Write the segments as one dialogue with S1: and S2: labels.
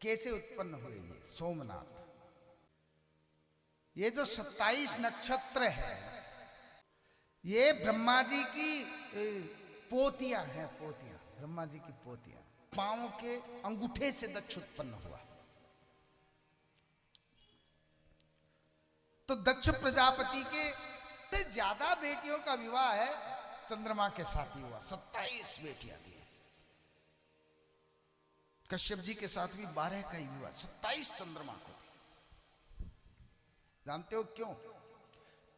S1: कैसे उत्पन्न हुए ये सोमनाथ। ये जो 27 नक्षत्र है ये ब्रह्मा जी की पोतियां हैं, पोतियां, ब्रह्मा जी की पोतियां। पांव के अंगूठे से दक्ष उत्पन्न हुआ। तो दक्ष प्रजापति के ज्यादा बेटियों का विवाह है चंद्रमा के साथ ही हुआ। 27 बेटियां दी। कश्यप जी के साथ भी 12 का ही विवाह, 27 चंद्रमा को दी। जानते हो क्यों?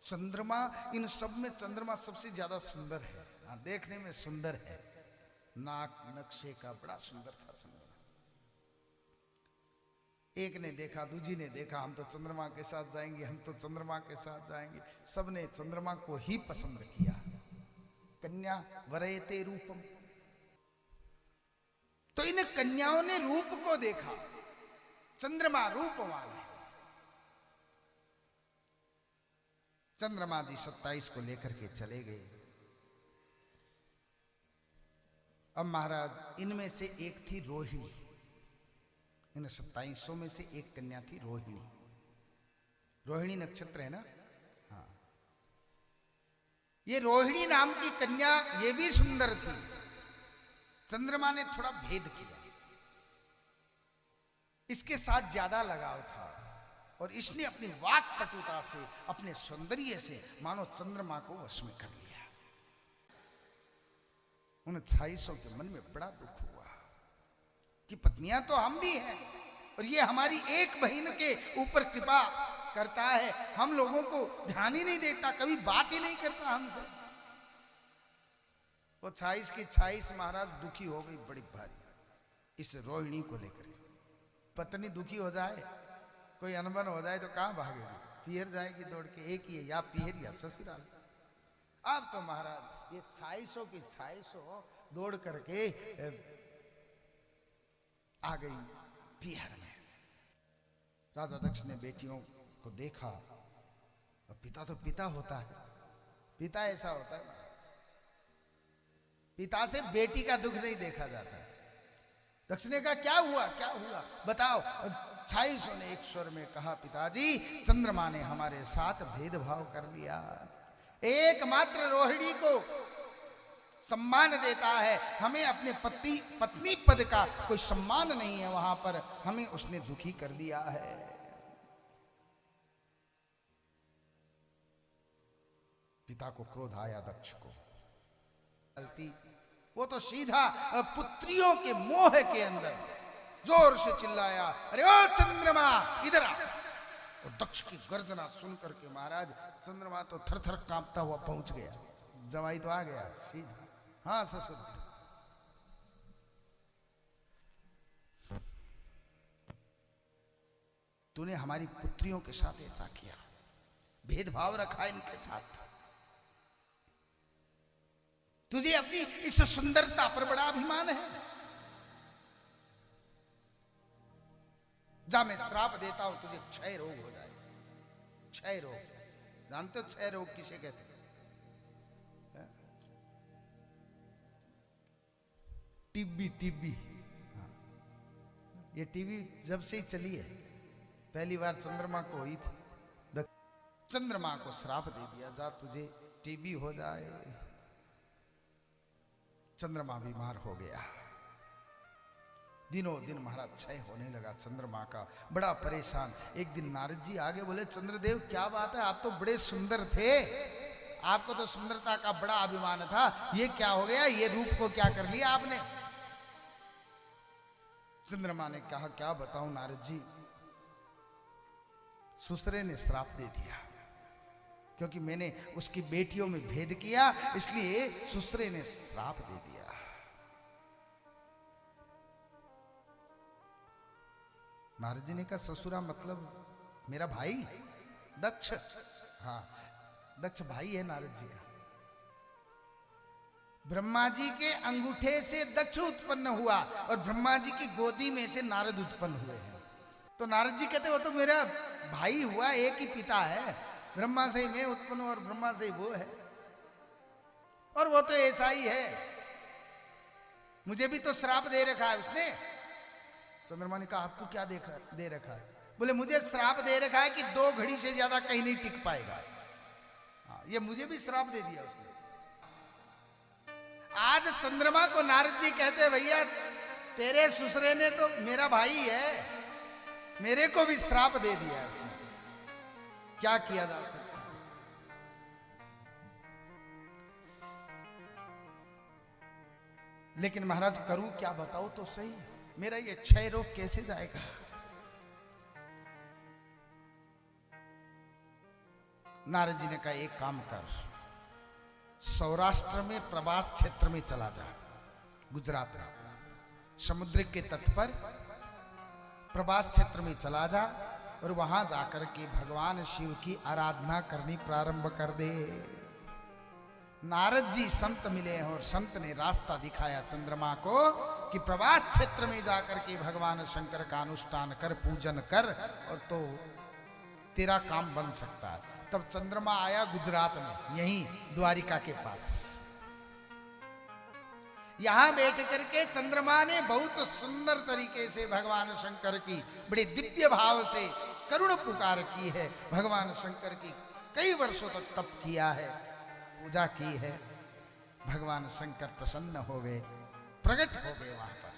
S1: चंद्रमा, इन सब में चंद्रमा सबसे ज्यादा सुंदर है। हाँ, देखने में सुंदर है, नाक नक्शे का बड़ा सुंदर था चंद्रमा। एक ने देखा, दूजी ने देखा, हम तो चंद्रमा के साथ जाएंगे, हम तो चंद्रमा के साथ जाएंगे। सबने चंद्रमा को ही पसंद किया। कन्या वरयते रूपम। तो इन कन्याओं ने रूप को देखा, चंद्रमा रूप वाला है। चंद्रमा जी 27 को लेकर के चले गए। अब महाराज इनमें से एक थी रोहिणी। इन 27 में से एक कन्या थी रोहिणी। रोहिणी नक्षत्र है ना? हाँ। ये रोहिणी नाम की कन्या ये भी सुंदर थी। चंद्रमा ने थोड़ा भेद किया, इसके साथ ज्यादा लगाव था और इसने अपनी वाक पटुता से, अपने सौंदर्य से मानो चंद्रमा को वश में कर लिया। उन 26 के मन में बड़ा दुख हुआ कि पत्नियां तो हम भी हैं और ये हमारी एक बहन के ऊपर कृपा करता है, हम लोगों को ध्यान ही नहीं देता, कभी बात ही नहीं करता हमसे। वो 26 की 26 महाराज दुखी हो गई बड़ी भारी इस रोहिणी को लेकर। पत्नी दुखी हो जाए, कोई अनबन हो जाए तो कहां भागेगी? पीहर जाएगी दौड़ के। एक ही है, या पीहर या ससुराल। अब तो महाराज ये 26 की 26 दौड़ करके आ गई पीहर में। राजा दक्ष ने बेटियों को देखा। और पिता तो पिता होता है, पिता ऐसा होता है महाराज, पिता से बेटी का दुख नहीं देखा जाता। दक्ष ने कहा क्या हुआ, क्या हुआ बताओ। 26 ने एक स्वर में कहा, पिताजी चंद्रमा ने हमारे साथ भेदभाव कर लिया। एकमात्र रोहिणी को सम्मान देता है, हमें अपने पत्नी पद का कोई सम्मान नहीं है वहां पर, हमें उसने दुखी कर दिया है। पिता को क्रोध आया दक्ष को। गलती वो तो सीधा पुत्रियों के मोह के अंदर जोर से चिल्लाया, अरे ओ चंद्रमा इधर आ। और दक्ष की गर्जना सुन करके महाराज चंद्रमा तो थर थर कांपता हुआ पहुंच गया। जवाई तो आ गया सीधा, हाँ ससुर। तूने हमारी पुत्रियों के साथ ऐसा किया, भेदभाव रखा इनके साथ। तुझे अपनी इस सुंदरता पर बड़ा अभिमान है। जा, मैं श्राप देता हूं तुझे क्षय रोग हो जाए। क्षय रोग जानते हो क्षय रोग किसे कहते हैं? टीबी। टीबी, ये टीबी जब से ही चली है, पहली बार चंद्रमा को हुई थी। चंद्रमा को श्राप दे दिया, जा तुझे टीबी हो जाए। चंद्रमा बीमार हो गया। दिनों दिन महाराज क्षय होने लगा चंद्रमा का, बड़ा परेशान। एक दिन नारद जी आगे बोले, चंद्रदेव क्या बात है, आप तो बड़े सुंदर थे, आपको तो सुंदरता का बड़ा अभिमान था, ये क्या हो गया, ये रूप को क्या कर लिया आपने? चंद्रमा ने कहा, क्या बताऊं नारद जी, ससुरे ने श्राप दे दिया, क्योंकि मैंने उसकी बेटियों में भेद किया, इसलिए ससुरे ने श्राप दे दिया। नारद जी ने कहा, ससुरा मतलब मेरा भाई दक्ष? हाँ, दक्ष भाई है नारद जी का। ब्रह्मा जी के अंगूठे से दक्ष उत्पन्न हुआ और ब्रह्मा जी की गोदी में से नारद उत्पन्न हुए हैं। तो नारद जी कहते, वो तो मेरा भाई हुआ, एक ही पिता है, ब्रह्मा से ही मैं उत्पन्न हूं और ब्रह्मा से ही वो है, और वो तो ऐसा ही है, मुझे भी तो श्राप दे रखा है उसने। चंद्रमा ने कहा आपको क्या दे रखा है? बोले मुझे श्राप दे रखा है कि 2 घड़ी से ज्यादा कहीं नहीं टिक पाएगा। हाँ, ये मुझे भी श्राप दे दिया उसने। आज चंद्रमा को नारद जी कहते भैया तेरे ससुरे ने तो मेरा भाई है, मेरे को भी श्राप दे दिया है उसने, क्या किया जा सकता? लेकिन महाराज करूं क्या, बताओ तो सही, मेरा ये क्षय रोग कैसे जाएगा? नारद जी ने कहा एक काम कर, सौराष्ट्र में प्रवास क्षेत्र में चला जा, गुजरात में समुद्र के तट पर प्रवास क्षेत्र में चला जा और वहां जाकर के भगवान शिव की आराधना करनी प्रारंभ कर दे। नारद जी संत मिले और संत ने रास्ता दिखाया चंद्रमा को कि प्रवास क्षेत्र में जाकर के भगवान शंकर का अनुष्ठान कर, पूजन कर, और तो तेरा काम बन सकता है। तब चंद्रमा आया गुजरात में, यहीं द्वारिका के पास। यहां बैठ करके चंद्रमा ने बहुत सुंदर तरीके से भगवान शंकर की बड़े दिव्य भाव से करुण पुकार की है। भगवान शंकर की कई वर्षों तक तप किया है, पूजा की है। भगवान शंकर प्रसन्न हो गए, प्रकट हो गए वहां पर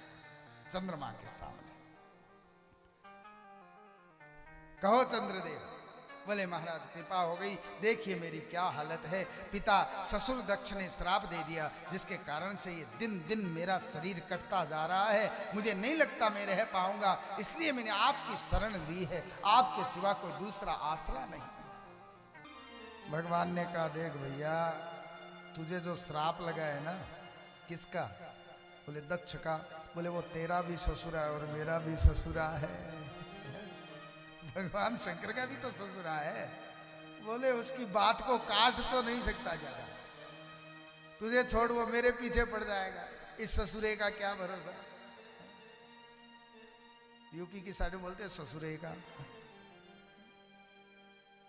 S1: चंद्रमा के सामने। कहो चंद्रदेव। बोले महाराज कृपा हो गई, देखिए मेरी क्या हालत है। पिता ससुर दक्ष ने श्राप दे दिया, जिसके कारण से ये दिन दिन मेरा शरीर कटता जा रहा है, मुझे नहीं लगता मैं रह पाऊंगा, इसलिए मैंने आपकी शरण ली है, आपके सिवा कोई दूसरा आसरा नहीं। भगवान ने कहा देख भैया, तुझे जो श्राप लगा है ना, किसका? बोले दक्ष का। बोले वो तेरा भी ससुरा है और मेरा भी ससुरा है, भगवान शंकर का भी तो ससुरा है। बोले उसकी बात को काट तो नहीं सकता ज्यादा, तुझे छोड़ वो मेरे पीछे पड़ जाएगा, इस ससुरे का क्या भरोसा। यूपी की साइड बोलते हैं ससुरे का,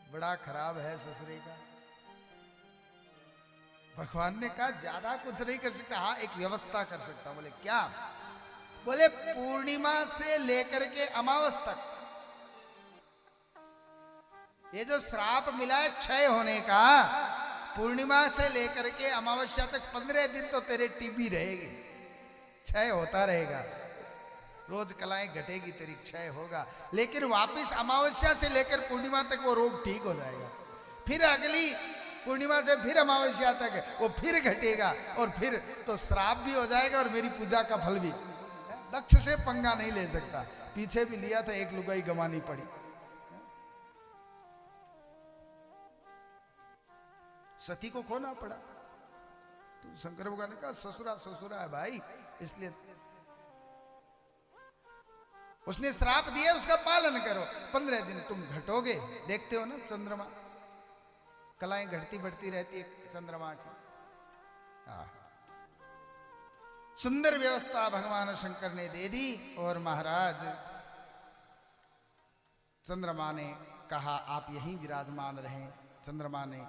S1: बड़ा खराब है ससुरे का। भगवान ने कहा ज्यादा कुछ नहीं कर सकता, हाँ एक व्यवस्था कर सकता। बोले क्या? बोले पूर्णिमा से लेकर के अमावस तक ये जो श्राप मिला है क्षय होने का, पूर्णिमा से लेकर के अमावस्या तक 15 दिन तो तेरे टीबी रहेगी, क्षय होता रहेगा, रोज कलाएं घटेगी, तेरी क्षय होगा। लेकिन वापिस अमावस्या से लेकर पूर्णिमा तक वो रोग ठीक हो जाएगा। फिर अगली पूर्णिमा से फिर अमावस्या तक वो फिर घटेगा, और फिर तो श्राप भी हो जाएगा और मेरी पूजा का फल भी। दक्ष से पंगा नहीं ले सकता, पीछे भी लिया था, एक लुगाई गंवानी पड़ी। सती को खोना पड़ा। तो शंकर भगवान ने कहा ससुरा ससुरा है भाई, इसलिए उसने श्राप दिया, उसका पालन करो। 15 दिन तुम घटोगे, देखते हो ना चंद्रमा, कलाएं घटती बढ़ती रहती है चंद्रमा की। सुंदर व्यवस्था भगवान शंकर ने दे दी। और महाराज चंद्रमा ने कहा आप यहीं विराजमान रहें। चंद्रमा ने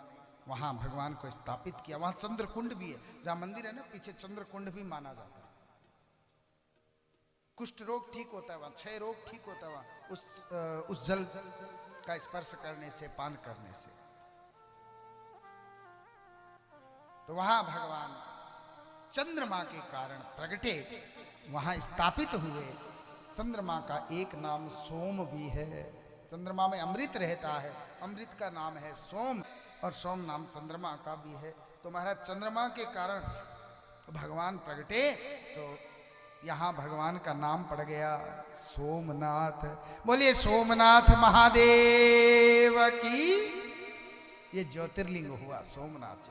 S1: वहां भगवान को स्थापित किया। वहां चंद्रकुंड भी है, जहां मंदिर है ना पीछे, चंद्रकुंड भी माना जाता है। कुष्ठ रोग ठीक होता है वहां, क्षय रोग ठीक होता है वहां उस जल का स्पर्श करने से, पान करने से। तो वहां भगवान चंद्रमा के कारण प्रगटे, वहां स्थापित हुए। चंद्रमा का एक नाम सोम भी है। चंद्रमा में अमृत रहता है, अमृत का नाम है सोम, और सोम नाम चंद्रमा का भी है। तो महाराज चंद्रमा के कारण भगवान प्रगटे, तो यहाँ भगवान का नाम पड़ गया सोमनाथ। बोलिए सोमनाथ महादेव की। ये ज्योतिर्लिंग हुआ सोमनाथ।